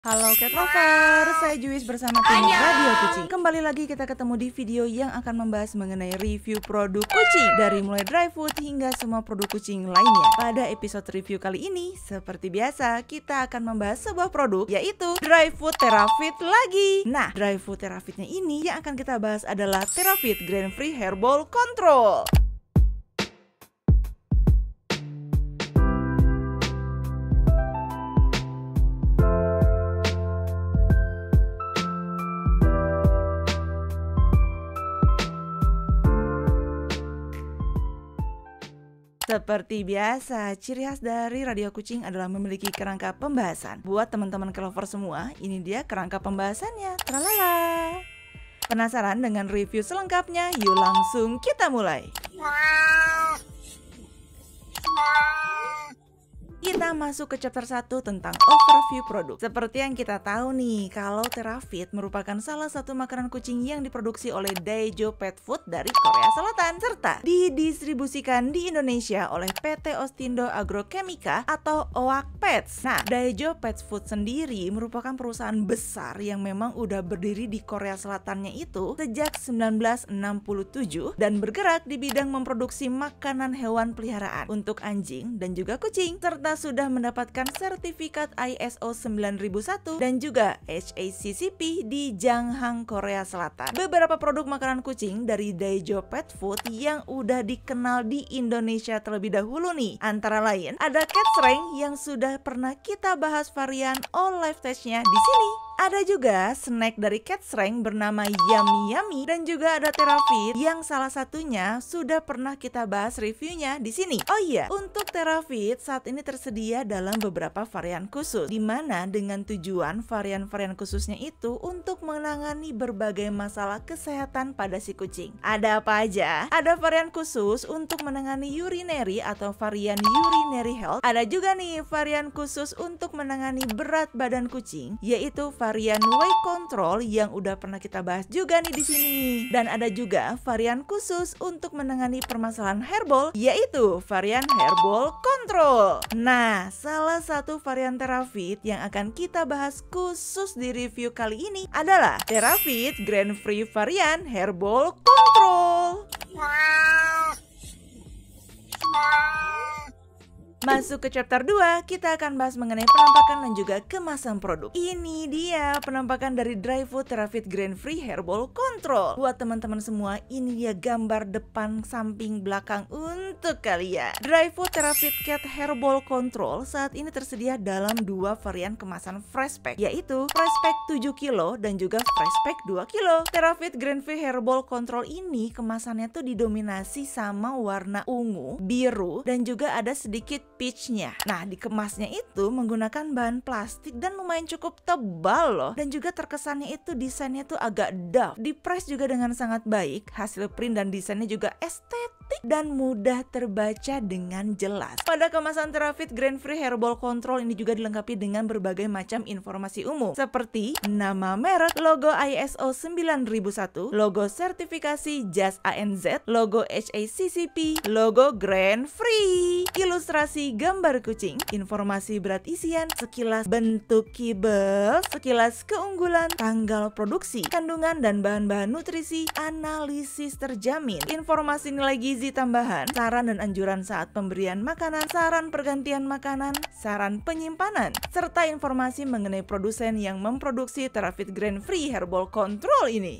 Halo Cat Lover, saya Juwis bersama tim Radio Kucing. Kembali lagi kita ketemu di video yang akan membahas mengenai review produk kucing, dari mulai dry food hingga semua produk kucing lainnya. Pada episode review kali ini, seperti biasa kita akan membahas sebuah produk, yaitu dry food Terafit lagi. Nah, dry food Terafitnya ini yang akan kita bahas adalah Terafit Grain Free Herbal Control. Seperti biasa, ciri khas dari Radio Kucing adalah memiliki kerangka pembahasan. Buat teman-teman Kelover semua, ini dia kerangka pembahasannya. Tralala. Penasaran dengan review selengkapnya? Yuk langsung kita mulai. Kita masuk ke chapter 1 tentang overview produk. Seperti yang kita tahu nih, kalau Terafit merupakan salah satu makanan kucing yang diproduksi oleh Daejo Pet Food dari Korea Selatan, serta didistribusikan di Indonesia oleh PT Ostindo Agrochemica atau OAK Pets. Nah, Daejo Pet Food sendiri merupakan perusahaan besar yang memang udah berdiri di Korea Selatannya itu sejak 1967 dan bergerak di bidang memproduksi makanan hewan peliharaan untuk anjing dan juga kucing, serta sudah mendapatkan sertifikat ISO 9001 dan juga HACCP di Janghang, Korea Selatan. Beberapa produk makanan kucing dari Daejo Pet Food yang udah dikenal di Indonesia terlebih dahulu nih, antara lain ada Cat Strength yang sudah pernah kita bahas varian all life stage-nya di sini. Ada juga snack dari Cat Strength bernama Yummy Yummy, dan juga ada Terafit yang salah satunya sudah pernah kita bahas reviewnya di sini. Oh iya, untuk Terafit saat ini tersedia dalam beberapa varian khusus, dimana dengan tujuan varian-varian khususnya itu untuk menangani berbagai masalah kesehatan pada si kucing. Ada apa aja? Ada varian khusus untuk menangani urinary atau varian urinary health. Ada juga nih varian khusus untuk menangani berat badan kucing, yaitu varian weight control yang udah pernah kita bahas juga nih di sini. Dan ada juga varian khusus untuk menangani permasalahan herbal, yaitu varian herbal control. Nah, salah satu varian Terafit yang akan kita bahas khusus di review kali ini adalah Terafit Grain Free varian herbal control. Masuk ke chapter 2, kita akan bahas mengenai penampakan dan juga kemasan produk. Ini dia penampakan dari dry food Terafit Grain Free Herbal Control. Buat teman-teman semua, ini dia gambar depan, samping, belakang untuk kalian. Dry food Terafit Cat Herbal Control saat ini tersedia dalam dua varian kemasan fresh pack, yaitu fresh pack 7 kilo dan juga fresh pack 2 kilo. Terafit Grain Free Herbal Control ini kemasannya tuh didominasi sama warna ungu, biru, dan juga ada sedikit peachnya. Nah, dikemasnya itu menggunakan bahan plastik dan lumayan cukup tebal loh. Dan juga terkesannya itu desainnya tuh agak dough. Di-press juga dengan sangat baik. Hasil print dan desainnya juga estetik dan mudah terbaca dengan jelas. Pada kemasan Terafit Grain Free Herbal Control ini juga dilengkapi dengan berbagai macam informasi umum, seperti nama merek, logo ISO 9001, logo sertifikasi JAS ANZ, logo HACCP, logo Grain Free, ilustrasi gambar kucing, informasi berat isian, sekilas bentuk kibel, sekilas keunggulan, tanggal produksi, kandungan dan bahan-bahan nutrisi, analisis terjamin, informasi nilai gizi tambahan, saran dan anjuran saat pemberian makanan, saran pergantian makanan, saran penyimpanan, serta informasi mengenai produsen yang memproduksi Terafit Grain Free Herbal Control ini.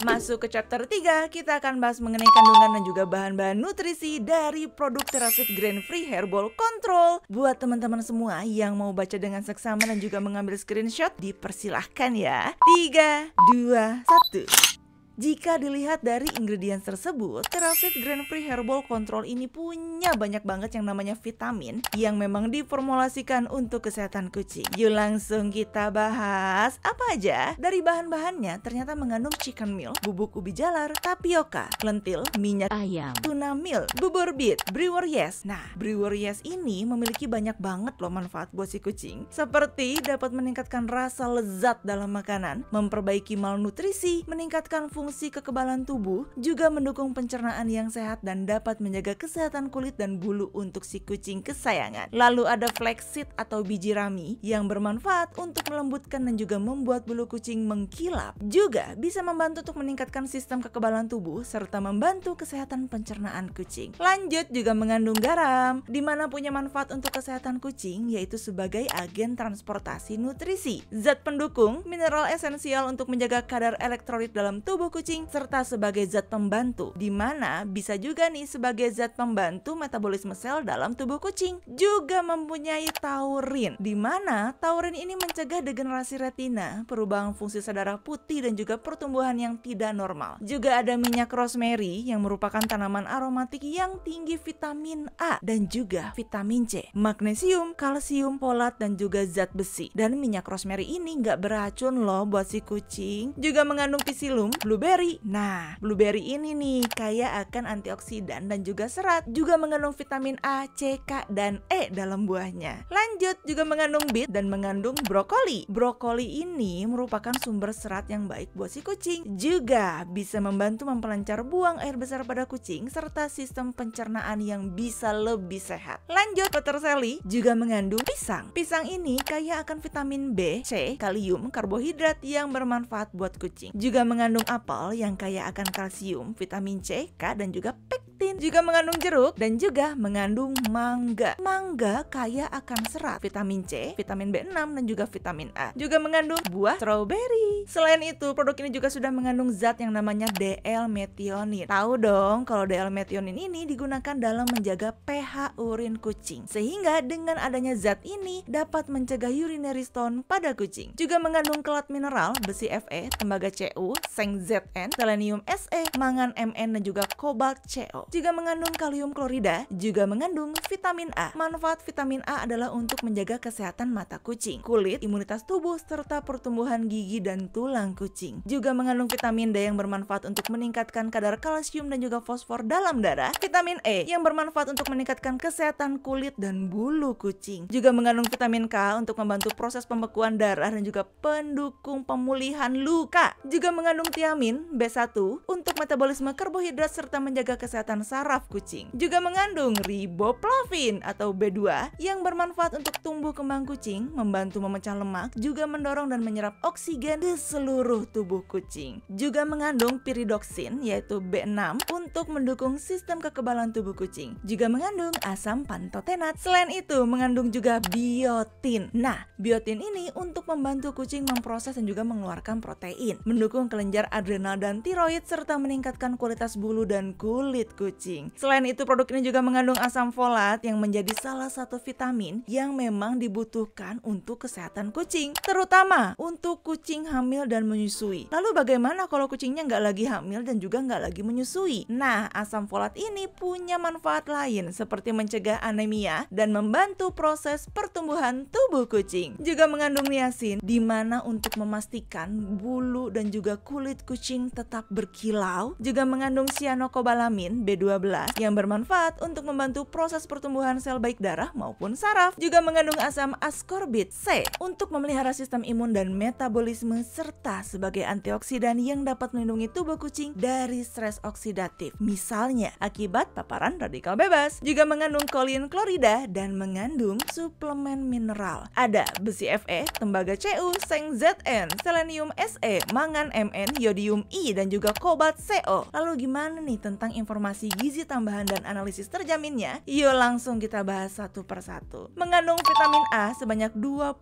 Masuk ke chapter 3, kita akan bahas mengenai kandungan dan juga bahan-bahan nutrisi dari produk Terafit Grain Free Herbal Control. Buat teman-teman semua yang mau baca dengan seksama dan juga mengambil screenshot, dipersilahkan ya. 3, 2, 1. Jika dilihat dari ingredients tersebut, Terafit Grain Free Herbal Control ini punya banyak banget yang namanya vitamin yang memang diformulasikan untuk kesehatan kucing. Yuk langsung kita bahas apa aja. Dari bahan-bahannya ternyata mengandung chicken meal, bubuk ubi jalar, tapioka, lentil, minyak ayam, tuna meal, bubur beet, brewer yeast. Nah, brewer yeast ini memiliki banyak banget loh manfaat buat si kucing, seperti dapat meningkatkan rasa lezat dalam makanan, memperbaiki malnutrisi, meningkatkan fungsi fungsi kekebalan tubuh, juga mendukung pencernaan yang sehat dan dapat menjaga kesehatan kulit dan bulu untuk si kucing kesayangan. Lalu ada flaxseed atau biji rami yang bermanfaat untuk melembutkan dan juga membuat bulu kucing mengkilap. Juga bisa membantu untuk meningkatkan sistem kekebalan tubuh serta membantu kesehatan pencernaan kucing. Lanjut, juga mengandung garam, di mana punya manfaat untuk kesehatan kucing, yaitu sebagai agen transportasi nutrisi, zat pendukung, mineral esensial untuk menjaga kadar elektrolit dalam tubuh kucing, serta sebagai zat pembantu, di mana bisa juga nih sebagai zat pembantu metabolisme sel dalam tubuh kucing. Juga mempunyai taurin, di mana taurin ini mencegah degenerasi retina, perubahan fungsi sel darah putih dan juga pertumbuhan yang tidak normal. Juga ada minyak rosemary yang merupakan tanaman aromatik yang tinggi vitamin A dan juga vitamin C, magnesium, kalsium, folat dan juga zat besi. Dan minyak rosemary ini nggak beracun loh buat si kucing. Juga mengandung psyllium, blueberry. Nah, blueberry ini nih kaya akan antioksidan dan juga serat. Juga mengandung vitamin A, C, K dan E dalam buahnya. Lanjut, juga mengandung beet dan mengandung brokoli. Brokoli ini merupakan sumber serat yang baik buat si kucing. Juga bisa membantu mempelancar buang air besar pada kucing serta sistem pencernaan yang bisa lebih sehat. Lanjut, peterseli juga mengandung pisang. Pisang ini kaya akan vitamin B, C, kalium, karbohidrat yang bermanfaat buat kucing. Juga mengandung apel yang kaya akan kalsium, vitamin C, K dan juga pektin. Juga mengandung jeruk dan juga mengandung mangga. Mangga kaya akan serat, vitamin C, vitamin B6 dan juga vitamin A. Juga mengandung buah strawberry. Selain itu, produk ini juga sudah mengandung zat yang namanya D-L-methionin. Tahu dong kalau D-L-methionin ini digunakan dalam menjaga pH urin kucing. Sehingga dengan adanya zat ini dapat mencegah urinary stone pada kucing. Juga mengandung kelat mineral, besi Fe, tembaga Cu, seng Zn, selenium Se, mangan Mn dan juga kobalt Co. Juga mengandung kalium klorida, juga mengandung vitamin A. Manfaat vitamin A adalah untuk menjaga kesehatan mata kucing, kulit, imunitas tubuh, serta pertumbuhan gigi dan tulang kucing. Juga mengandung vitamin D yang bermanfaat untuk meningkatkan kadar kalsium dan juga fosfor dalam darah. Vitamin E yang bermanfaat untuk meningkatkan kesehatan kulit dan bulu kucing. Juga mengandung vitamin K untuk membantu proses pembekuan darah dan juga pendukung pemulihan luka. Juga mengandung tiamin, B1 untuk metabolisme karbohidrat serta menjaga kesehatan saraf kucing. Juga mengandung riboflavin atau B2 yang bermanfaat untuk tumbuh kembang kucing, membantu memecah lemak, juga mendorong dan menyerap oksigen di seluruh tubuh kucing. Juga mengandung pyridoxine yaitu B6 untuk mendukung sistem kekebalan tubuh kucing. Juga mengandung asam pantotenat. Selain itu mengandung juga biotin. Nah, biotin ini untuk membantu kucing memproses dan juga mengeluarkan protein, mendukung kelenjar adrenal dan tiroid serta meningkatkan kualitas bulu dan kulit kucing. Selain itu, produk ini juga mengandung asam folat yang menjadi salah satu vitamin yang memang dibutuhkan untuk kesehatan kucing, terutama untuk kucing hamil dan menyusui. Lalu bagaimana kalau kucingnya nggak lagi hamil dan juga nggak lagi menyusui? Nah, asam folat ini punya manfaat lain seperti mencegah anemia dan membantu proses pertumbuhan tubuh kucing. Juga mengandung niacin, di mana untuk memastikan bulu dan juga kulit kucing tetap berkilau. Juga mengandung cyanocobalamin B12 yang bermanfaat untuk membantu proses pertumbuhan sel baik darah maupun saraf. Juga mengandung asam ascorbate C untuk memelihara sistem imun dan metabolisme serta sebagai antioksidan yang dapat melindungi tubuh kucing dari stres oksidatif, misalnya akibat paparan radikal bebas. Juga mengandung kolin klorida dan mengandung suplemen mineral. Ada besi Fe, tembaga Cu, seng Zn, selenium Se, mangan Mn, yodium I dan juga kobalt Co. Lalu gimana nih tentang informasi gizi tambahan dan analisis terjaminnya? Yuk langsung kita bahas satu persatu. Mengandung vitamin A sebanyak 20.000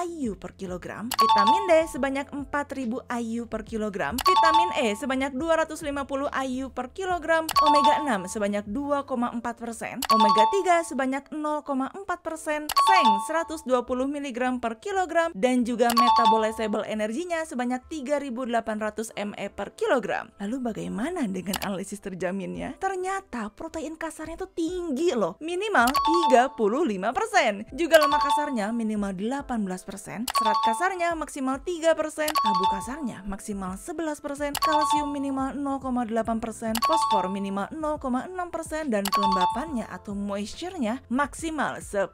IU per kilogram, vitamin D sebanyak 4.000 IU per kilogram, vitamin E sebanyak 250 IU per kilogram, omega 6 sebanyak 2,4%, omega 3 sebanyak 0,4%, seng 120 mg per kilogram, dan juga metabolizable energinya sebanyak 3.800 mE per kilogram. Lalu bagaimana dengan analisis terjaminnya? Ternyata protein kasarnya itu tinggi loh, minimal 35%. Juga lemak kasarnya minimal 18%, serat kasarnya maksimal 3%, abu kasarnya maksimal 11%, kalsium minimal 0,8%, fosfor minimal 0,6%, dan kelembapannya atau moisture-nya maksimal 10%.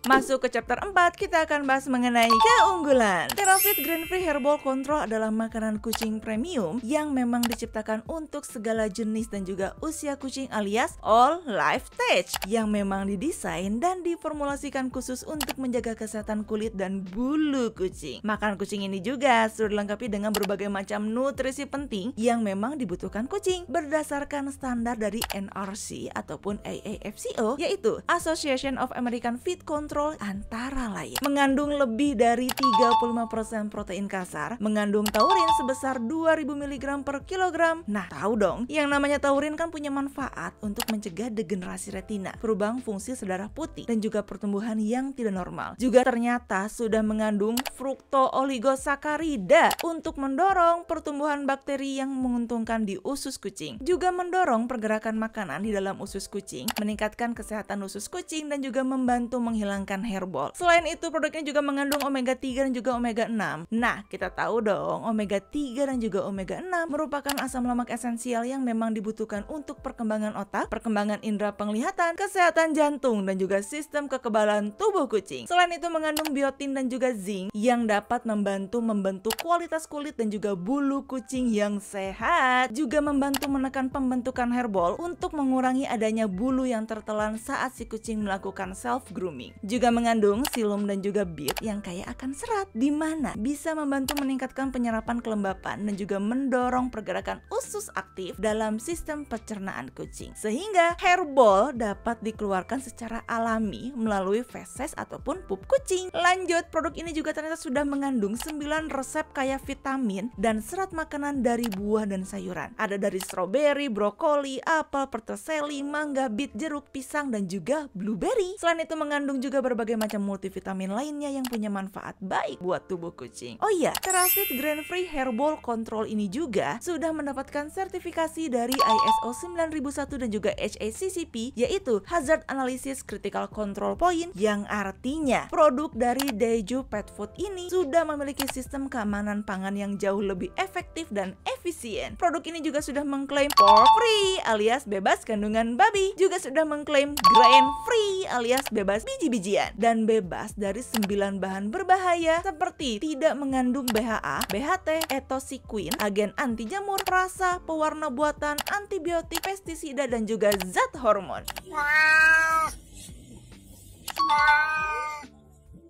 Masuk ke chapter 4, kita akan bahas mengenai keunggulan. Terafit Grain Free Herbal Control adalah makanan kucing premium yang memang diciptakan untuk segala jenis dan juga usia kucing alias all life stage, yang memang didesain dan diformulasikan khusus untuk menjaga kesehatan kulit dan bulu kucing. Makanan kucing ini juga sudah dilengkapi dengan berbagai macam nutrisi penting yang memang dibutuhkan kucing berdasarkan standar dari NRC ataupun AAFCO, yaitu Association of American Feed Control, antara lain mengandung lebih dari 35% protein kasar, mengandung taurin sebesar 2000 mg per kilogram. Nah, tahu dong, yang namanya taurin kan punya manfaat untuk mencegah degenerasi retina, perubahan fungsi darah putih, dan juga pertumbuhan yang tidak normal. Juga ternyata sudah mengandung fruktooligosakarida untuk mendorong pertumbuhan bakteri yang menguntungkan di usus kucing. Juga mendorong pergerakan makanan di dalam usus kucing, meningkatkan kesehatan usus kucing, dan juga membantu menghilangkan hairball. Selain itu, produk ini juga mengandung omega 3 dan juga omega 6. Nah, kita tahu dong, omega 3 dan juga omega 6 merupakan asam lemak esensial yang memang dibutuhkan untuk perkembangan otak, perkembangan indera penglihatan, kesehatan jantung, dan juga sistem kekebalan tubuh kucing. Selain itu, mengandung biotin dan juga zinc yang dapat membantu membentuk kualitas kulit dan juga bulu kucing yang sehat. Juga membantu menekan pembentukan hairball untuk mengurangi adanya bulu yang tertelan saat si kucing melakukan self grooming. Juga mengandung silum dan juga beet yang kaya akan serat, di mana bisa membantu meningkatkan penyerapan kelembapan dan juga mendorong pergerakan usus aktif dalam sistem pencernaan kucing, sehingga hairball dapat dikeluarkan secara alami melalui feses ataupun pup kucing. Lanjut, produk ini juga ternyata sudah mengandung 9 resep kaya vitamin dan serat makanan dari buah dan sayuran. Ada dari strawberry, brokoli, apel, peterseli, mangga, beet, jeruk, pisang, dan juga blueberry. Selain itu, mengandung juga berbagai macam multivitamin lainnya yang punya manfaat baik buat tubuh kucing. Oh iya, Terafit Grain Free Herbal Control ini juga sudah mendapatkan sertifikasi dari ISO 9001 dan juga HACCP, yaitu Hazard Analysis Critical Control Point, yang artinya produk dari Daeju Pet Food ini sudah memiliki sistem keamanan pangan yang jauh lebih efektif dan efisien. Produk ini juga sudah mengklaim pork free alias bebas kandungan babi, juga sudah mengklaim grain free alias bebas biji-bijian, dan bebas dari 9 bahan berbahaya seperti tidak mengandung BHA, BHT, etoxyquin, agen anti jamur, rasa, pewarna buatan, antibiotik, pestisida, dan juga zat hormon.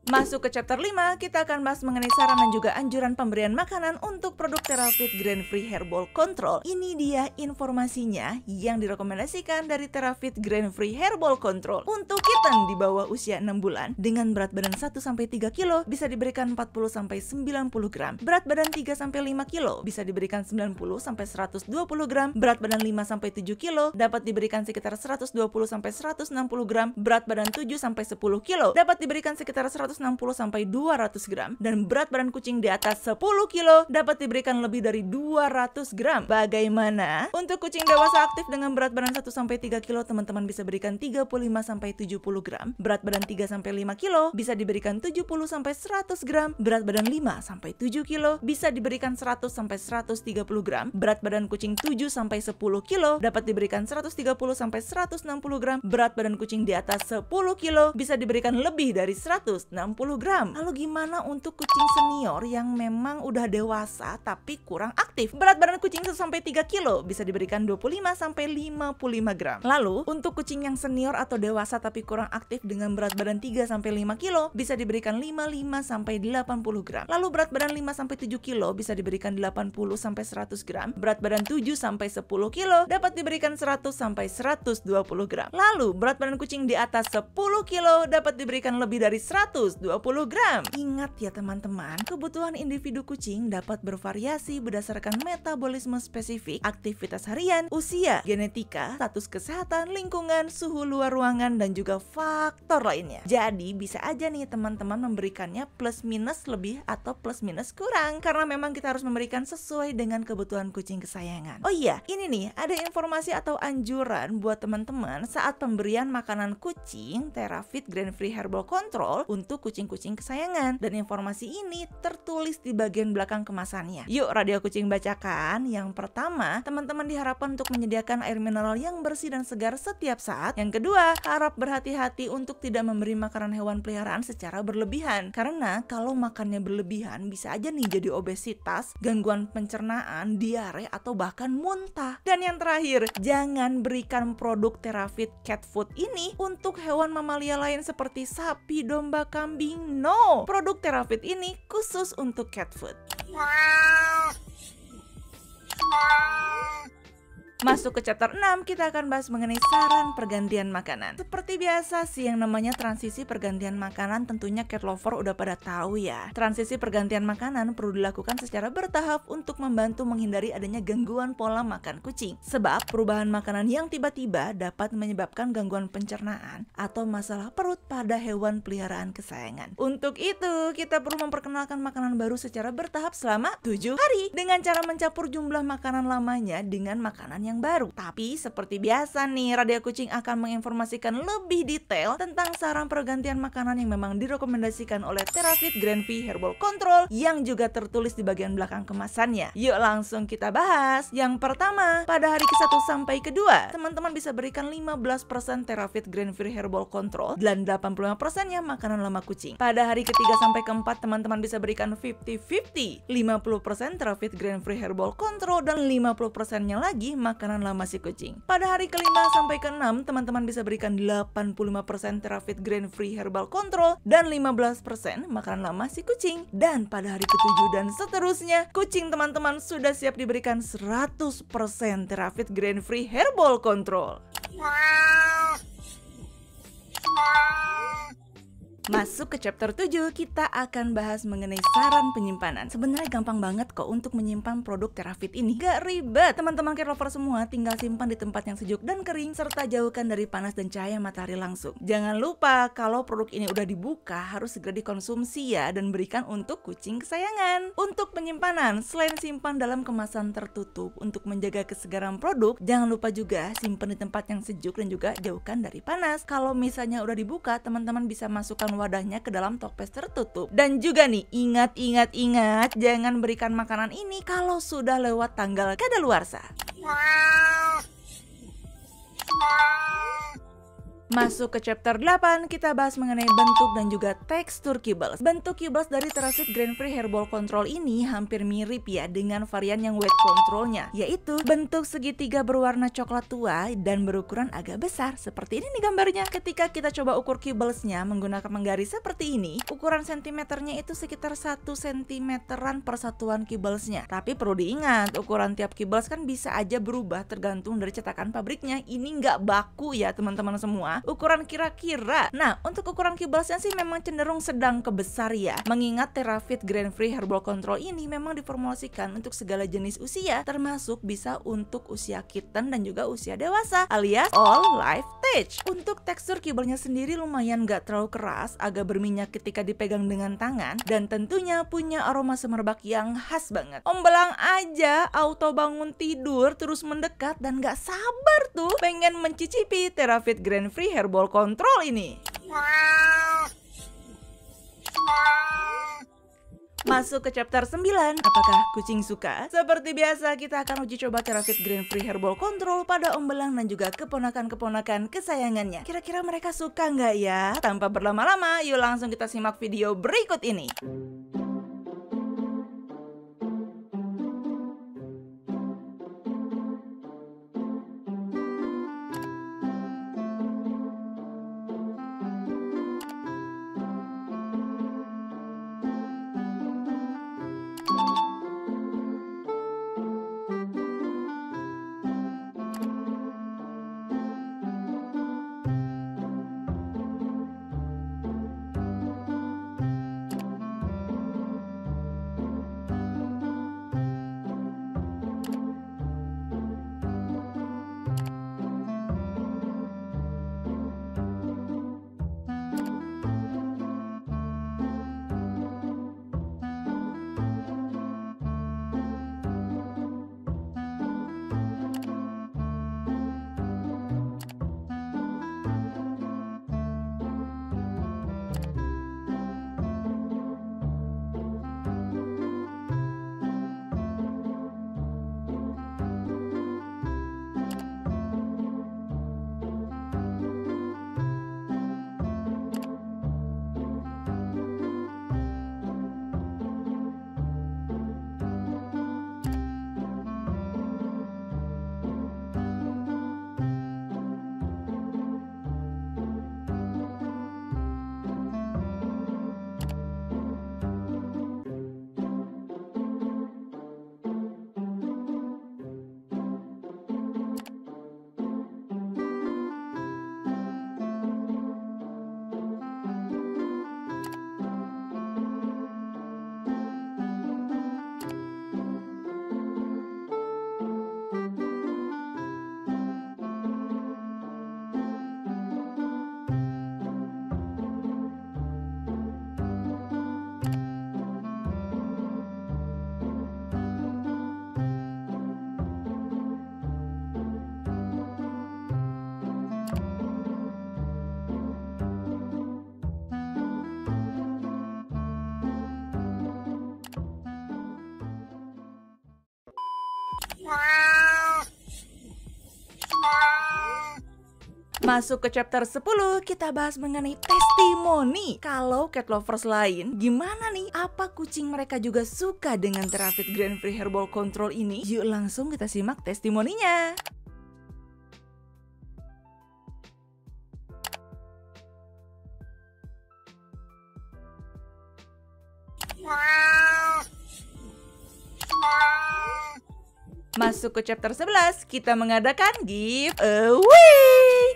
Masuk ke chapter 5, kita akan bahas mengenai saran dan juga anjuran pemberian makanan untuk produk Terafit Grain Free Herbal Control. Ini dia informasinya yang direkomendasikan dari Terafit Grain Free Herbal Control. Untuk kitten di bawah usia 6 bulan dengan berat badan 1-3 kilo bisa diberikan 40-90 gram. Berat badan 3-5 kilo bisa diberikan 90-120 gram. Berat badan 5-7 kilo dapat diberikan sekitar 120-160 gram. Berat badan 7-10 kilo dapat diberikan sekitar 160-200 gram, dan berat badan kucing di atas 10 kilo dapat diberikan lebih dari 200 gram. Bagaimana? Untuk kucing dewasa aktif dengan berat badan 1-3 kilo, teman-teman bisa berikan 35-70 gram. Berat badan 3-5 kilo bisa diberikan 70-100 gram. Berat badan 5-7 kilo bisa diberikan 100-130 gram. Berat badan kucing 7-10 kilo dapat diberikan 130-160 gram. Berat badan kucing di atas 10 kilo bisa diberikan lebih dari 160 gram. Lalu gimana untuk kucing senior yang memang udah dewasa tapi kurang aktif? Berat badan kucing 1-3 kilo bisa diberikan 25-55 gram. Lalu untuk kucing yang senior atau dewasa tapi kurang aktif dengan berat badan 3-5 kilo bisa diberikan 55-80 gram. Lalu berat badan 5-7 kilo bisa diberikan 80-100 gram. Berat badan 7-10 kilo dapat diberikan 100-120 gram. Lalu berat badan kucing di atas 10 kilo dapat diberikan lebih dari 120 gram. Ingat ya teman-teman, kebutuhan individu kucing dapat bervariasi berdasarkan metabolisme spesifik, aktivitas harian, usia, genetika, status kesehatan, lingkungan, suhu luar ruangan, dan juga faktor lainnya. Jadi bisa aja nih teman-teman memberikannya plus minus lebih atau plus minus kurang, karena memang kita harus memberikan sesuai dengan kebutuhan kucing kesayangan. Oh iya, ini nih ada informasi atau anjuran buat teman-teman saat pemberian makanan kucing Terafit Grain Free Herbal Control untuk kucing-kucing kesayangan. Dan informasi ini tertulis di bagian belakang kemasannya. Yuk Radio Kucing bacakan. Yang pertama, teman-teman diharapkan untuk menyediakan air mineral yang bersih dan segar setiap saat. Yang kedua, harap berhati-hati untuk tidak memberi makanan hewan peliharaan secara berlebihan. Karena kalau makannya berlebihan bisa aja nih jadi obesitas, gangguan pencernaan, diare, atau bahkan muntah. Dan yang terakhir, jangan berikan produk Terafit cat food ini untuk hewan mamalia lain seperti sapi, domba, kambing. No, produk Terafit ini khusus untuk cat food. Masuk ke chapter 6, kita akan bahas mengenai saran pergantian makanan. Seperti biasa sih, yang namanya transisi pergantian makanan tentunya cat lover udah pada tahu ya. Transisi pergantian makanan perlu dilakukan secara bertahap untuk membantu menghindari adanya gangguan pola makan kucing. Sebab perubahan makanan yang tiba-tiba dapat menyebabkan gangguan pencernaan atau masalah perut pada hewan peliharaan kesayangan. Untuk itu, kita perlu memperkenalkan makanan baru secara bertahap selama 7 hari dengan cara mencampur jumlah makanan lamanya dengan makanan yang baru. Tapi seperti biasa nih, Radio Kucing akan menginformasikan lebih detail tentang saran pergantian makanan yang memang direkomendasikan oleh Terafit Grain-Free Herbal Control yang juga tertulis di bagian belakang kemasannya. Yuk langsung kita bahas. Yang pertama, pada hari ke-1 sampai ke-2, teman-teman bisa berikan 15% Terafit Grain-Free Herbal Control dan 85%-nya makanan lama kucing. Pada hari ke-3 sampai ke-4, teman-teman bisa berikan 50-50, 50% Terafit Grain-Free Herbal Control dan 50%-nya lagi makanan lama si kucing. Pada hari ke-5 sampai ke-6, teman-teman bisa berikan 85% Terafit Grain-Free Herbal Control dan 15% makanan lama si kucing. Dan pada hari ke-7 dan seterusnya, kucing teman-teman sudah siap diberikan 100% Terafit Grain-Free Herbal Control. Masuk ke chapter 7, kita akan bahas mengenai saran penyimpanan. Sebenarnya gampang banget kok untuk menyimpan produk Terafit ini. Gak ribet. Teman-teman cat lover semua tinggal simpan di tempat yang sejuk dan kering, serta jauhkan dari panas dan cahaya matahari langsung. Jangan lupa kalau produk ini udah dibuka harus segera dikonsumsi ya, dan berikan untuk kucing kesayangan. Untuk penyimpanan, selain simpan dalam kemasan tertutup untuk menjaga kesegaran produk, jangan lupa juga simpan di tempat yang sejuk dan juga jauhkan dari panas. Kalau misalnya udah dibuka, teman-teman bisa masukkan wadahnya ke dalam toples tertutup. Dan juga nih, ingat, jangan berikan makanan ini kalau sudah lewat tanggal kadaluarsa. Masuk ke chapter 8, kita bahas mengenai bentuk dan juga tekstur kibbles. Bentuk kibbles dari Terafit Grain-Free Herbal Control ini hampir mirip ya dengan varian yang weight controlnya, yaitu bentuk segitiga berwarna coklat tua dan berukuran agak besar. Seperti ini nih gambarnya. Ketika kita coba ukur kibblesnya menggunakan menggaris seperti ini, ukuran sentimeternya itu sekitar 1 cm-an per satuan kibblesnya. Tapi perlu diingat, ukuran tiap kibbles kan bisa aja berubah tergantung dari cetakan pabriknya. Ini nggak baku ya teman-teman semua. Ukuran kira-kira. Nah, untuk ukuran kibblesnya sih memang cenderung sedang ke besar ya. Mengingat Terafit Grain-Free Herbal Control ini memang diformulasikan untuk segala jenis usia, termasuk bisa untuk usia kitten dan juga usia dewasa, alias all life stage. Untuk tekstur kibelnya sendiri lumayan gak terlalu keras, agak berminyak ketika dipegang dengan tangan, dan tentunya punya aroma semerbak yang khas banget. Om Belang aja auto bangun tidur terus mendekat dan gak sabar tuh pengen mencicipi Terafit Grain-Free Herbal Control ini. Masuk ke chapter 9, apakah kucing suka? Seperti biasa, kita akan uji coba Terafit Grain-Free Herbal Control pada Om Belang dan juga keponakan-keponakan kesayangannya. Kira-kira mereka suka nggak ya? Tanpa berlama-lama, yuk langsung kita simak video berikut ini. Masuk ke chapter 10, kita bahas mengenai testimoni. Kalau cat lovers lain, gimana nih? Apa kucing mereka juga suka dengan Terafit Grain Free Herbal Control ini? Yuk langsung kita simak testimoninya. Masuk ke chapter 11, kita mengadakan giveaway.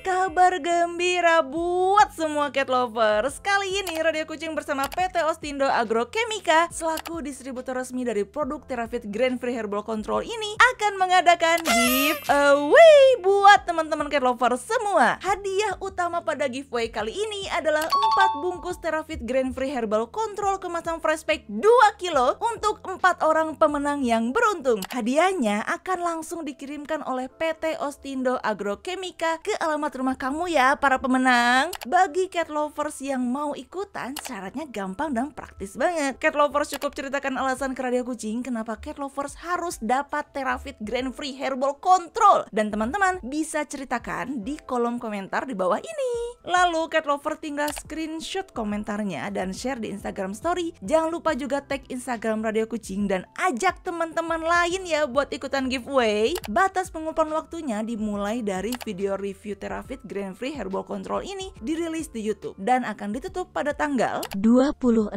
Kabar gembira buat semua cat lovers. Kali ini Radio Kucing bersama PT Ostindo Agrochemica selaku distributor resmi dari produk Terafit Grain Free Herbal Control ini akan mengadakan giveaway buat teman-teman cat lovers semua. Hadiah utama pada giveaway kali ini adalah 4 bungkus Terafit Grain Free Herbal Control kemasan fresh pack 2 kilo untuk 4 orang pemenang yang beruntung. Hadiahnya akan langsung dikirimkan oleh PT Ostindo Agrochemica ke alamat rumah kamu ya para pemenang. Bagi cat lovers yang mau ikutan, syaratnya gampang dan praktis banget. Cat lovers cukup ceritakan alasan ke Radio Kucing kenapa cat lovers harus dapat Terafit Grain Free Herbal Control, dan teman-teman bisa ceritakan di kolom komentar di bawah ini. Lalu cat lover tinggal screenshot komentarnya dan share di Instagram story. Jangan lupa juga tag Instagram Radio Kucing dan ajak teman-teman lain ya buat ikutan giveaway. Batas pengumpulan waktunya dimulai dari video review Terafit Grain Free Herbal Control ini dirilis di YouTube dan akan ditutup pada tanggal 26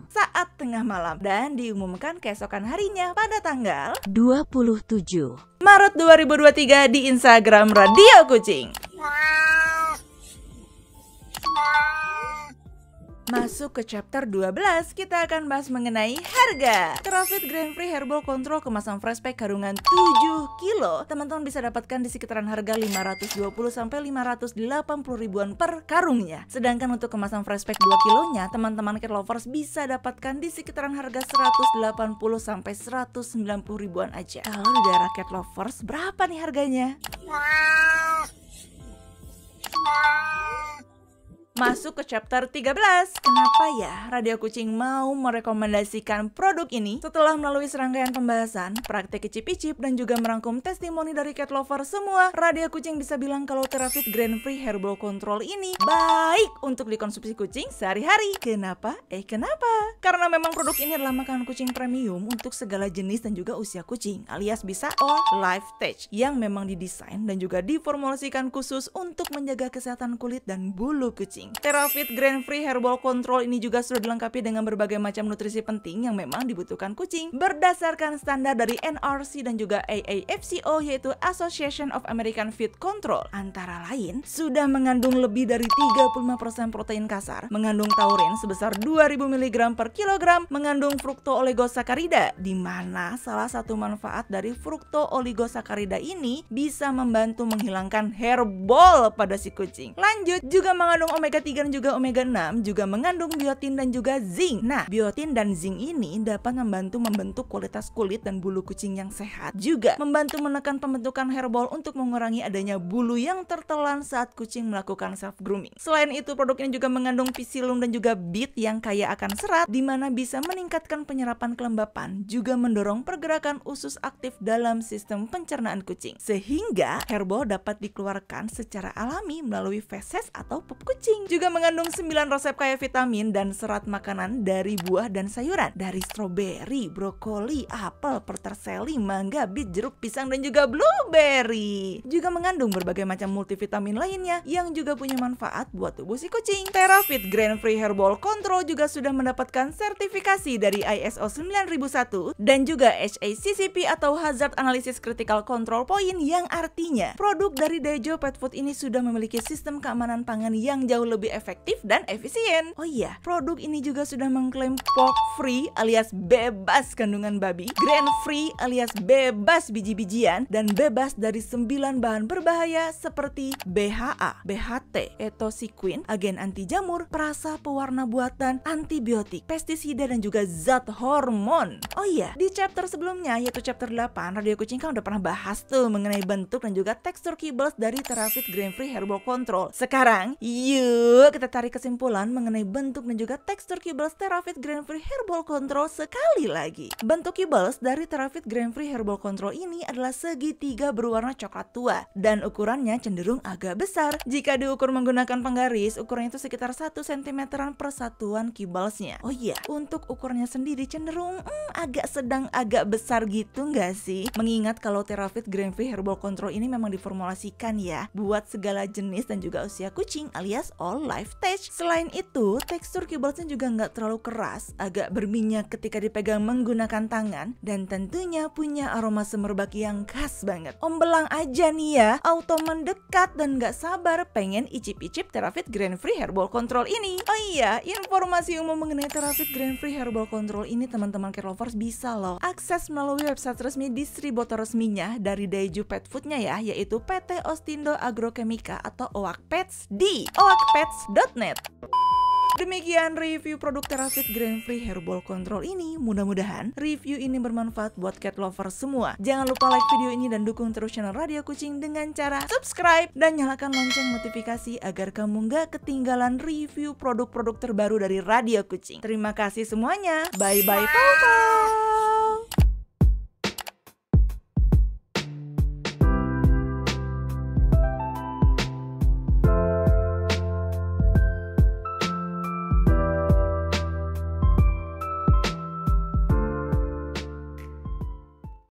saat tengah malam dan diumumkan keesokan harinya pada tanggal 27 Maret 2023 di Instagram Radio Kucing. Masuk ke chapter 12, kita akan bahas mengenai harga. Terafit Grain Free Herbal Control kemasan fresh pack karungan 7 kilo teman-teman bisa dapatkan di sekitaran harga 520 sampai 580 ribuan per karungnya. Sedangkan untuk kemasan fresh pack 2 kilonya teman-teman cat lovers bisa dapatkan di sekitaran harga 180 sampai 190 ribuan aja. Kalau di daerah cat lovers berapa nih harganya? Masuk ke chapter 13. Kenapa ya Radio Kucing mau merekomendasikan produk ini? Setelah melalui serangkaian pembahasan, praktek icip-icip, dan juga merangkum testimoni dari cat lover semua, Radio Kucing bisa bilang kalau Terafit Grain Free Herbal Control ini baik untuk dikonsumsi kucing sehari-hari. Kenapa? Kenapa? Karena memang produk ini adalah makanan kucing premium untuk segala jenis dan juga usia kucing, alias bisa all life stage, yang memang didesain dan juga diformulasikan khusus untuk menjaga kesehatan kulit dan bulu kucing. Terafit Grain Free Herbal Control ini juga sudah dilengkapi dengan berbagai macam nutrisi penting yang memang dibutuhkan kucing berdasarkan standar dari NRC dan juga AAFCO, yaitu Association of American Feed Control. Antara lain, sudah mengandung lebih dari 35% protein kasar, mengandung taurin sebesar 2000 mg per kilogram, mengandung fructooligosaccharides, di mana salah satu manfaat dari fructooligosaccharides ini bisa membantu menghilangkan hairball pada si kucing. Lanjut, juga mengandung omega 3 dan juga omega 6, juga mengandung biotin dan juga zinc. Nah, biotin dan zinc ini dapat membantu membentuk kualitas kulit dan bulu kucing yang sehat, juga membantu menekan pembentukan hairball untuk mengurangi adanya bulu yang tertelan saat kucing melakukan self grooming. Selain itu, produk ini juga mengandung psyllium dan juga beet yang kaya akan serat, di mana bisa meningkatkan penyerapan kelembapan, juga mendorong pergerakan usus aktif dalam sistem pencernaan kucing, sehingga hairball dapat dikeluarkan secara alami melalui feses atau pup kucing. Juga mengandung 9 resep kaya vitamin dan serat makanan dari buah dan sayuran, dari stroberi, brokoli, apel, peterseli, mangga, bit, jeruk, pisang, dan juga blueberry. Juga mengandung berbagai macam multivitamin lainnya yang juga punya manfaat buat tubuh si kucing. Terafit Grain Free Herbal Control juga sudah mendapatkan sertifikasi dari ISO 9001 dan juga HACCP atau Hazard Analysis Critical Control Point, yang artinya produk dari Daijo Pet Food ini sudah memiliki sistem keamanan pangan yang jauh lebih efektif dan efisien. Oh iya, produk ini juga sudah mengklaim pork free alias bebas kandungan babi, grain free alias bebas biji-bijian, dan bebas dari 9 bahan berbahaya seperti BHA, BHT, etoxyquin, agen anti jamur, perasa pewarna buatan, antibiotik, pestisida, dan juga zat hormon. Oh iya, di chapter sebelumnya yaitu chapter 8, Radio Kucing kan udah pernah bahas tuh mengenai bentuk dan juga tekstur kibbles dari Terafit Grain Free Herbal Control. Sekarang, yuk Yuk kita tarik kesimpulan mengenai bentuk dan juga tekstur kibbles Terafit Grain Free Herbal Control sekali lagi. Bentuk kibbles dari Terafit Grain Free Herbal Control ini adalah segitiga berwarna coklat tua dan ukurannya cenderung agak besar. Jika diukur menggunakan penggaris, ukurannya itu sekitar 1 cm per satuan kibblesnya. Oh iya, untuk ukurannya sendiri cenderung agak sedang agak besar gitu nggak sih? Mengingat kalau Terafit Grain Free Herbal Control ini memang diformulasikan ya buat segala jenis dan juga usia kucing alias all life stage. Selain itu, tekstur kibblesnya juga nggak terlalu keras, agak berminyak ketika dipegang menggunakan tangan, dan tentunya punya aroma semerbak yang khas banget. Om Belang aja nih ya, auto mendekat dan nggak sabar pengen icip-icip Terafit Grain Free Herbal Control ini. Oh iya, informasi umum mengenai Terafit Grain Free Herbal Control ini teman-teman cat lovers bisa loh akses melalui website resmi distributor resminya dari Daiju Pet Food-nya ya, yaitu PT Ostindo Agrochemica atau OAK Pets di oakpets.net. Demikian review produk Terafit Grain Free Herbal Control ini. Mudah-mudahan review ini bermanfaat buat cat lovers semua. Jangan lupa like video ini dan dukung terus channel Radio Kucing dengan cara subscribe dan nyalakan lonceng notifikasi agar kamu gak ketinggalan review produk-produk terbaru dari Radio Kucing. Terima kasih semuanya. Bye-bye, pau-pau.